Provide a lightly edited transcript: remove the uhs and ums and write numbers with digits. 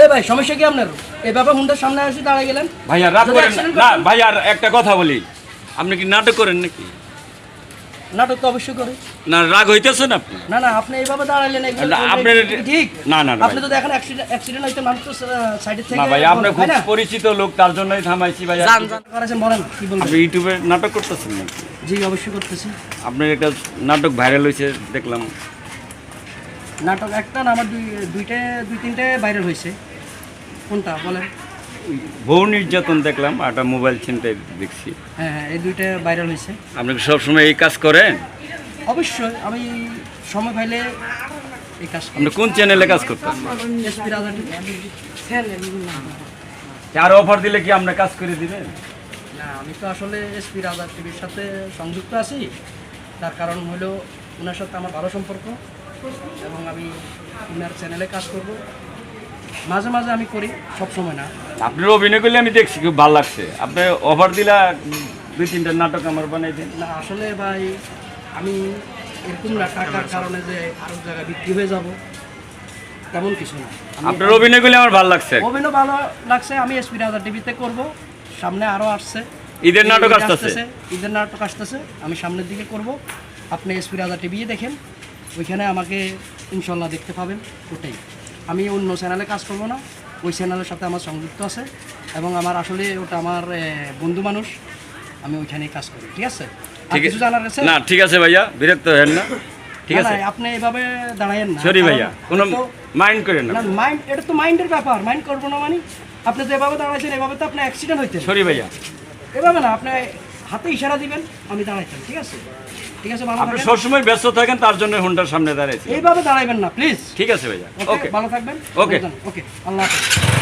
এ ভাই সমস্যা কি আপনার? এই ব্যাপার হুন্ডার সামনে আসি দাঁড়ায় গেলেন। ভাইয়া রাগ করেন না ভাইয়া, একটা কথা বলি, আপনি কি নাটক করেন নাকি? নাটক তো অবশ্যই করে। না রাগ হইতেছেন আপনি? না না, আপনি এইভাবে দাঁড়াইলেন আপনার ঠিক না না আপনি তো দেখেন অ্যাক্সিডেন্ট হইতে মানুষ তো সাইডে থেকে না ভাই, আপনি খুব পরিচিত লোক, তার জন্যই থামাইছি ভাইয়া। জান জান করেছেন, বলেন কি বলবেন? আপনি ইউটিউবে নাটক করতেছেন নাকি? জি অবশ্যই করতেছি। আপনার একটা নাটক ভাইরাল হয়েছে দেখলাম। নাটক একটা না, আমার দুই তিনটে ভাইরাল হয়েছে। কোনটা বলেন? বহু নির্যাতন দেখলাম, একটা মোবাইল ছিনতাই দেখছি। হ্যাঁ হ্যাঁ, এই দুইটা ভাইরাল হয়েছে। আপনি কি সবসময় এই কাজ করেন? অবশ্যই, আমি সময় পাইলে এই কাজ করি। আপনি কোন চ্যানেলে কাজ করতেন? এসপি রাজা টিভি। আর অফার দিলে কি আপনি কাজ করে দিবেন? না, আমি তো আসলে এসপি রাজা টিভির সাথে সংযুক্ত আছি। তার কারণ হলো ওনার সাথে আমার ভালো সম্পর্ক, এবং আমি ওনার চ্যানেলে কাজ করব। মাঝে মাঝে আমি করি, সব সময় না। আপনার অভিনয় করলে আমি দেখছি, খুব ভালো লাগছে। আপনি অফার দিলা 2-3টা নাটক আমার বানাই দেন। না আসলে ভাই, আমি এরকম না টাকার কারণে যে আরো জায়গায় বিক্রি হয়ে যাব, তেমন কিছু না। আপনার অভিনয় করলে আমার ভালো লাগছে। অভিনয় ভালো লাগছে, আমি এসপি রাজা টিভিতে করব। সামনে আরও আসছে, ঈদের নাটক আসতেছে। ঈদের নাটক আসতেছে, আমি সামনের দিকে করব। আপনি এসপি রাজা টিভি দেখেন, ওইখানে আমাকে ইনশাল্লাহ দেখতে পাবেন। ওটাই, আমি অন্য চ্যানেলে কাজ করব না, ওই চ্যানেলের সাথে আমার সংযুক্ত আছে, এবং আমার আসলে ওটা আমার বন্ধু মানুষ, আমি ওইখানেই কাজ করি। ঠিক আছে? আর কিছু জানার আছে? না ঠিক আছে ভাইয়া, বিরক্ত হেন না, ঠিক আছে? আপনি এভাবে দাঁড়ায়েন না। সরি ভাইয়া, কোনো মাইন্ড করেন না। না মাইন্ড, এটা তো মাইন্ডের ব্যাপার, মাইন্ড করবো না মানে? আপনি তো এভাবে দাঁড়াইছেন, এভাবে তো আপনার অ্যাক্সিডেন্ট হইতেন। সরি ভাইয়া, এভাবে না, আপনি হাতে ইশারা দিবেন, আমি দাঁড়াইতাম। ঠিক আছে? ঠিক আছে, ভালো আপনি থাকবেন। সবসময় ব্যস্ত থাকেন, তার জন্য হোন্ডার সামনে দাঁড়াইছি। এইভাবে দাঁড়াইবেন না প্লিজ। ঠিক আছে ভাইয়া, ওকে, ভালো থাকবেন। ওকে। ওকে, আল্লাহ হাফেজ।